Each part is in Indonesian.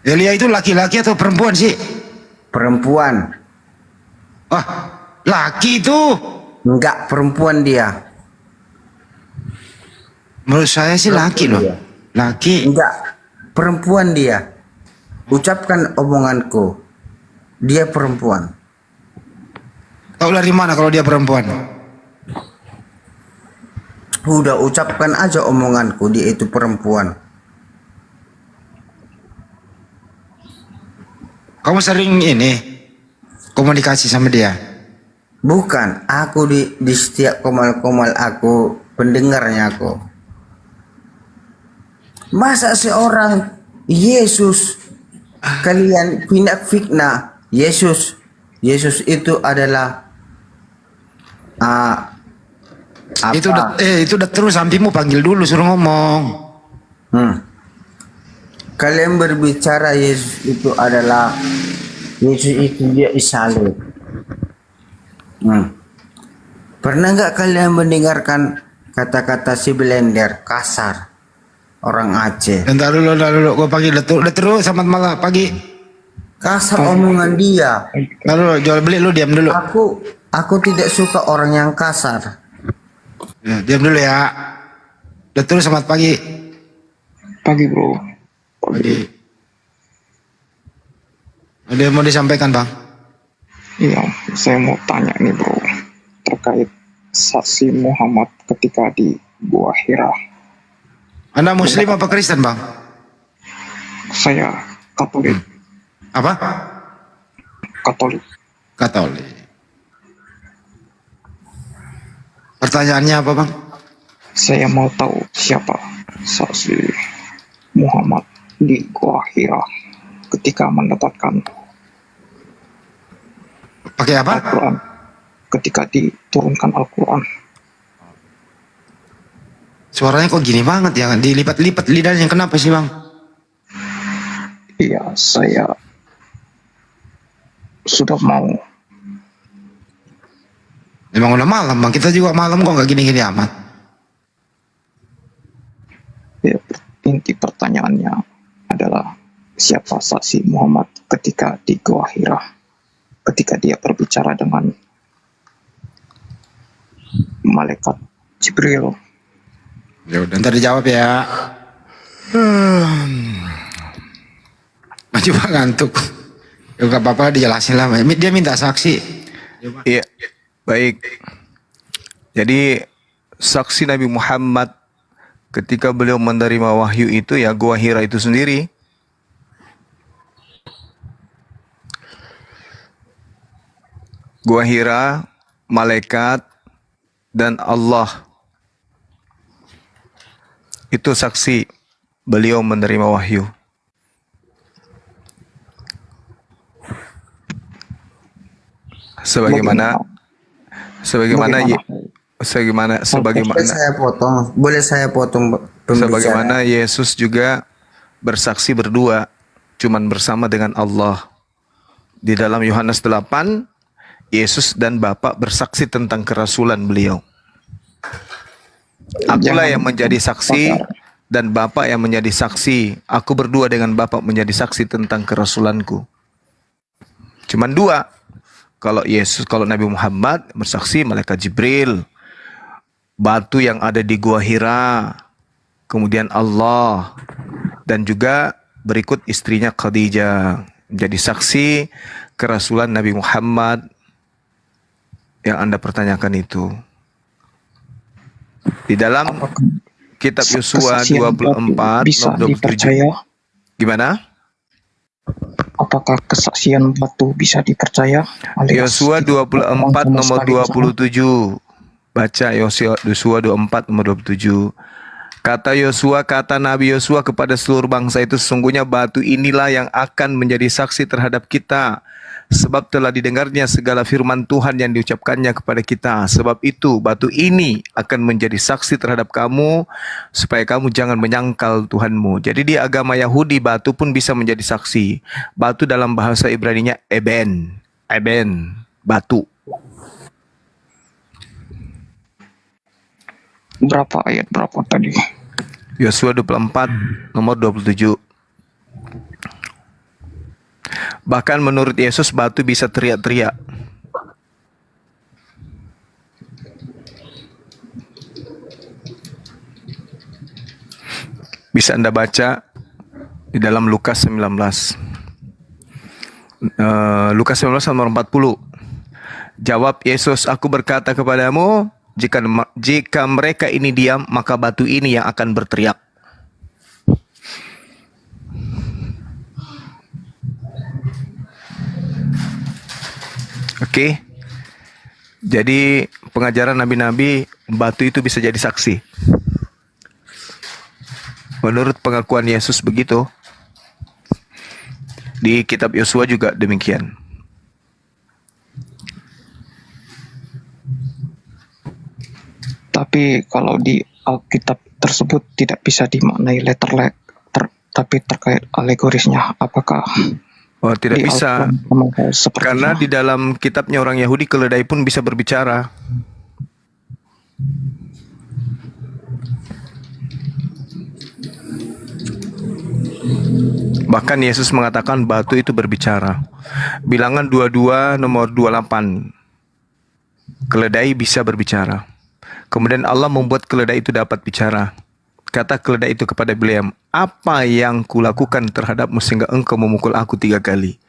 Elia itu laki-laki atau perempuan sih? Perempuan. Ah, laki itu. Enggak, perempuan dia. Menurut saya sih laki loh. Laki. Enggak, perempuan dia. Ucapkan omonganku. Dia perempuan. Tahu dari mana kalau dia perempuan? Udah ucapkan aja omonganku, dia itu perempuan. Kamu sering ini komunikasi sama dia? Bukan, aku di setiap komal-komal aku pendengarnya aku. Masa seorang Yesus kalian fitnah Yesus itu adalah apa? Itu udah terus sampimu panggil dulu suruh ngomong. Kalian berbicara Yesus itu dia disalib. Pernah nggak kalian mendengarkan kata-kata si Belender kasar orang Aceh? Bentar dulu, gue panggil udah terus selamat malam pagi. Kasar omongan dia. Lalu jual beli lu diam dulu. Aku tidak suka orang yang kasar. Ya, diam dulu ya. Udah terus selamat pagi. Pagi bro. Pagi. Ada yang mau disampaikan bang? Iya, saya mau tanya nih bro, terkait saksi Muhammad ketika di Gua Hira. Anda Muslim apa Kristen bang? Saya Katolik. Apa? Katolik. Katolik. Pertanyaannya apa bang? Saya mau tahu siapa saksi Muhammad di Gua Hira ketika mendapatkan Pakai apa? Al-Quran, ketika diturunkan Al-Quran. Suaranya kok gini banget ya? Dilipat-lipat lidahnya, kenapa sih bang? Iya, saya sudah mau. Memang udah malam bang, kita juga malam kok nggak gini-gini amat. Ya, inti pertanyaannya adalah siapa saksi Muhammad ketika di Gua Hira, ketika dia berbicara dengan malaikat Jibril. Ya udah ntar dijawab ya. Coba ngantuk. Ya nggak apa-apa dijelasin lah. Dia minta saksi. Iya, baik. Jadi saksi Nabi Muhammad ketika beliau menerima wahyu itu ya Gua Hira itu sendiri. Gua Hira, malaikat, dan Allah. Itu saksi beliau menerima wahyu. Sebagaimana Boleh saya potong sebagaimana Yesus juga bersaksi berdua, cuman bersama dengan Allah. Di dalam Yohanes 8, Yesus dan Bapa bersaksi tentang kerasulan beliau. Akulah yang menjadi saksi dan Bapa yang menjadi saksi. Aku berdua dengan Bapa menjadi saksi tentang kerasulanku. Cuman dua. Kalau Nabi Muhammad bersaksi malaikat Jibril, batu yang ada di Gua Hira, kemudian Allah, dan juga berikut istrinya Khadijah menjadi saksi kerasulan Nabi Muhammad yang Anda pertanyakan itu. Di dalam kitab Yosua 24 bisa 27. dipercaya? Gimana? Apakah kesaksian batu bisa dipercaya? Yosua 24 nomor 27. Baca Yosua 24 nomor 27. Kata Yosua, kata Nabi Yosua kepada seluruh bangsa itu, sesungguhnya batu inilah yang akan menjadi saksi terhadap kita. Sebab telah didengarnya segala firman Tuhan yang diucapkannya kepada kita. Sebab itu batu ini akan menjadi saksi terhadap kamu, supaya kamu jangan menyangkal Tuhanmu. Jadi di agama Yahudi batu pun bisa menjadi saksi. Batu dalam bahasa Ibraninya eben. Eben, batu. Berapa ayat berapa tadi? Yosua 24 nomor 27. Bahkan menurut Yesus batu bisa teriak-teriak. Bisa Anda baca di dalam Lukas 19. Lukas 19 nomor 40. Jawab Yesus, aku berkata kepadamu, jika mereka ini diam, maka batu ini yang akan berteriak. Oke. Jadi pengajaran nabi-nabi, batu itu bisa jadi saksi. Menurut pengakuan Yesus begitu. Di kitab Yosua juga demikian. Tapi kalau di Alkitab tersebut tidak bisa dimaknai tapi terkait alegorisnya, apakah Oh, tidak di bisa. Al-Quran memang seperti Karena itu? di dalam kitabnya orang Yahudi, keledai pun bisa berbicara. Bahkan Yesus mengatakan batu itu berbicara. Bilangan 22 nomor 28. Keledai bisa berbicara. Kemudian Allah membuat keledai itu dapat bicara. Kata keledai itu kepada beliau, apa yang kulakukan terhadapmu sehingga engkau memukul aku 3 kali?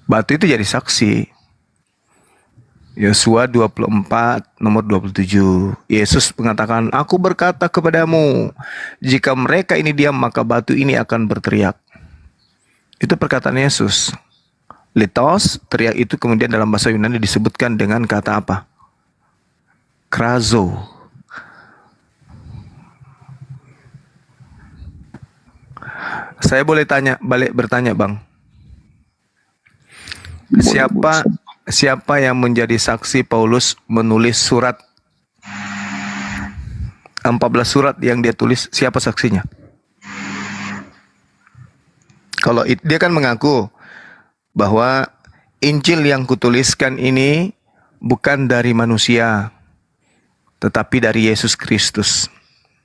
Batu itu jadi saksi. Yosua 24 nomor 27. Yesus mengatakan, aku berkata kepadamu, jika mereka ini diam maka batu ini akan berteriak. Itu perkataan Yesus. Litos, teriak itu kemudian dalam bahasa Yunani disebutkan dengan kata apa? Krazo. Saya boleh bertanya, Bang. Siapa yang menjadi saksi Paulus menulis surat 14 surat yang dia tulis, siapa saksinya? Kalau dia kan mengaku bahwa Injil yang kutuliskan ini bukan dari manusia, tetapi dari Yesus Kristus.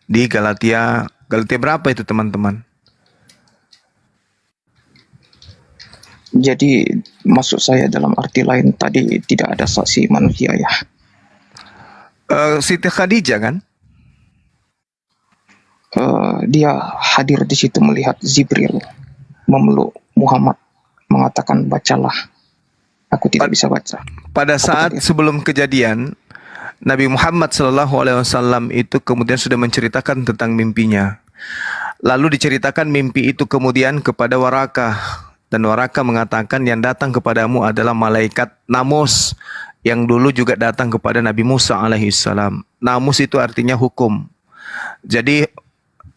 Di Galatia berapa itu teman-teman? Jadi maksud saya dalam arti lain tadi tidak ada saksi manusia ya. Siti Khadijah kan? Dia hadir di situ melihat Jibril memeluk Muhammad, mengatakan bacalah. Aku tidak bisa baca. Pada saat sebelum kejadian, Nabi Muhammad SAW itu kemudian sudah menceritakan tentang mimpinya. Lalu diceritakan mimpi itu kemudian kepada Warakah. Dan Warakah mengatakan yang datang kepadamu adalah malaikat Namus yang dulu juga datang kepada Nabi Musa alaihissalam. Namus itu artinya hukum. Jadi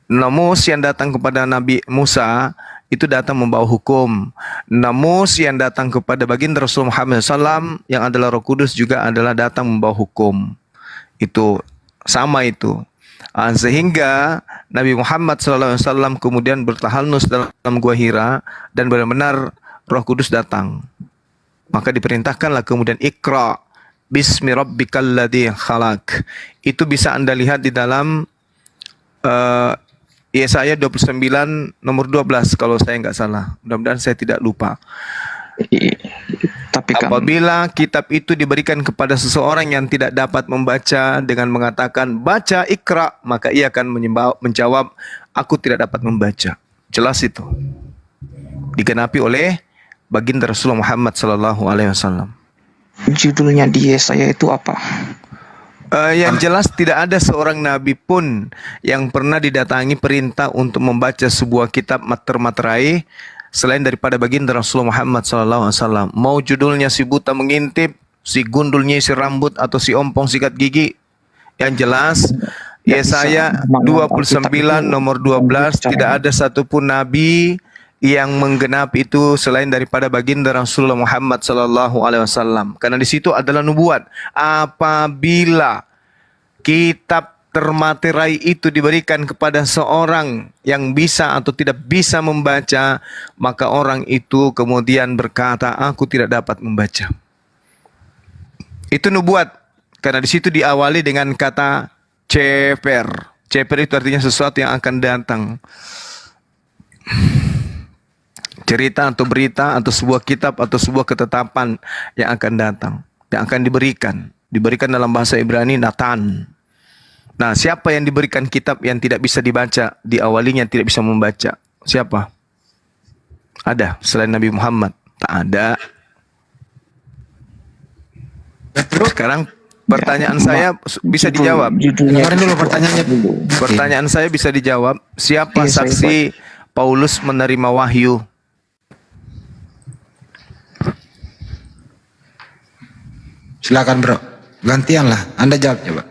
Namus yang datang kepada Nabi Musa itu datang membawa hukum. Namus yang datang kepada baginda Rasul Muhammad SAW yang adalah Roh Kudus juga adalah datang membawa hukum. Itu sama itu. Sehingga Nabi Muhammad SAW kemudian bertahalus dalam Gua Hira dan benar-benar Roh Kudus datang. Maka diperintahkanlah kemudian Iqra bismi rabbikal ladzi khalaq. Itu bisa Anda lihat di dalam Yesaya 29 nomor 12 kalau saya nggak salah. Mudah-mudahan saya tidak lupa. Tapi kan Apabila kitab itu diberikan kepada seseorang yang tidak dapat membaca dengan mengatakan baca Iqra, maka ia akan menjawab aku tidak dapat membaca. Jelas itu. Digenapi oleh baginda Rasulullah Muhammad SAW. judulnya di Yesaya itu apa? Yang jelas tidak ada seorang nabi pun yang pernah didatangi perintah untuk membaca sebuah kitab materai selain daripada baginda Rasulullah Muhammad SAW. Mau judulnya si buta mengintip, si gundul nyisir rambut, atau si ompong sikat gigi, yang jelas Yesaya 29 nomor 12 tidak ada satupun nabi yang menggenapi itu selain daripada baginda Rasulullah Muhammad SAW. Karena di situ adalah nubuat. Apabila kitab termaterai itu diberikan kepada seorang yang bisa atau tidak bisa membaca, maka orang itu kemudian berkata, aku tidak dapat membaca. Itu nubuat. Karena di situ diawali dengan kata ceper. Ceper itu artinya sesuatu yang akan datang. Cerita atau berita atau sebuah kitab atau sebuah ketetapan yang akan datang, yang akan diberikan. Diberikan dalam bahasa Ibrani Natan. Nah, siapa yang diberikan kitab yang tidak bisa dibaca, diawalinya tidak bisa membaca? Siapa? Ada selain Nabi Muhammad? Tak ada. Sekarang pertanyaan saya bisa dijawab. Dengarin dulu pertanyaannya dulu. Pertanyaan saya bisa dijawab. Siapa Iya, saya saksi Paulus menerima wahyu? Silakan bro, gantian lah. Anda jawab coba.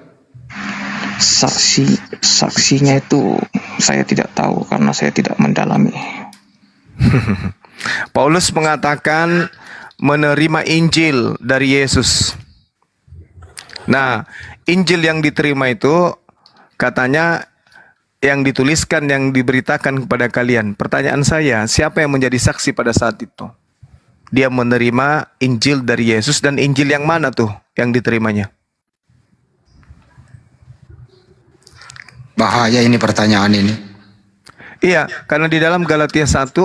Saksinya itu saya tidak tahu karena saya tidak mendalami. Paulus mengatakan menerima Injil dari Yesus. Nah, Injil yang diterima itu katanya yang dituliskan, yang diberitakan kepada kalian. Pertanyaan saya, siapa yang menjadi saksi pada saat itu? Dia menerima Injil dari Yesus, dan Injil yang mana tuh yang diterimanya? Bahaya ini pertanyaan ini. Iya, karena di dalam Galatia 1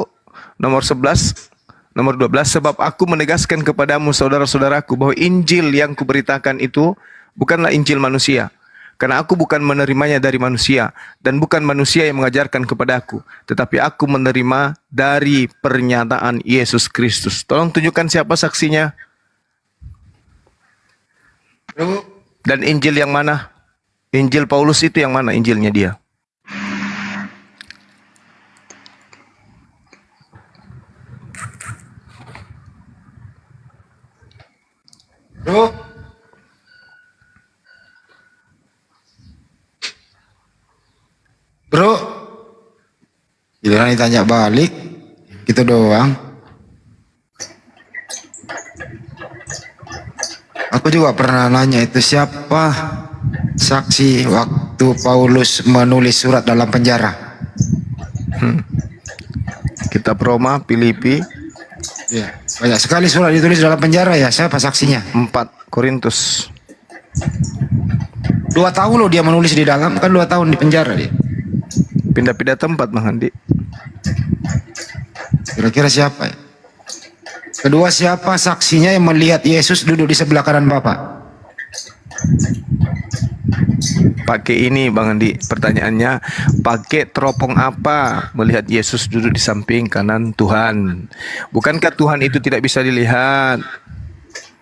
nomor 11 nomor 12, sebab aku menegaskan kepadamu saudara-saudaraku bahwa Injil yang kuberitakan itu bukanlah Injil manusia. Karena aku bukan menerimanya dari manusia, dan bukan manusia yang mengajarkan kepadaku, tetapi aku menerima dari pernyataan Yesus Kristus. Tolong tunjukkan siapa saksinya. Dan Injil yang mana? Injil Paulus itu yang mana Injilnya dia? Bro, giliran ditanya balik, gitu doang. Aku juga pernah nanya itu siapa saksi waktu Paulus menulis surat dalam penjara. Kitab Roma, Filipi, Ya, banyak sekali surat ditulis dalam penjara ya. Siapa saksinya? 4 Korintus. 2 tahun loh dia menulis di dalam, kan 2 tahun di penjara dia. Pindah-pindah tempat Bang Handi. Kira-kira siapa ya? Kedua, siapa saksinya yang melihat Yesus duduk di sebelah kanan Bapak? Pakai ini Bang Handi, pertanyaannya pakai teropong apa melihat Yesus duduk di samping kanan Tuhan? Bukankah Tuhan itu tidak bisa dilihat?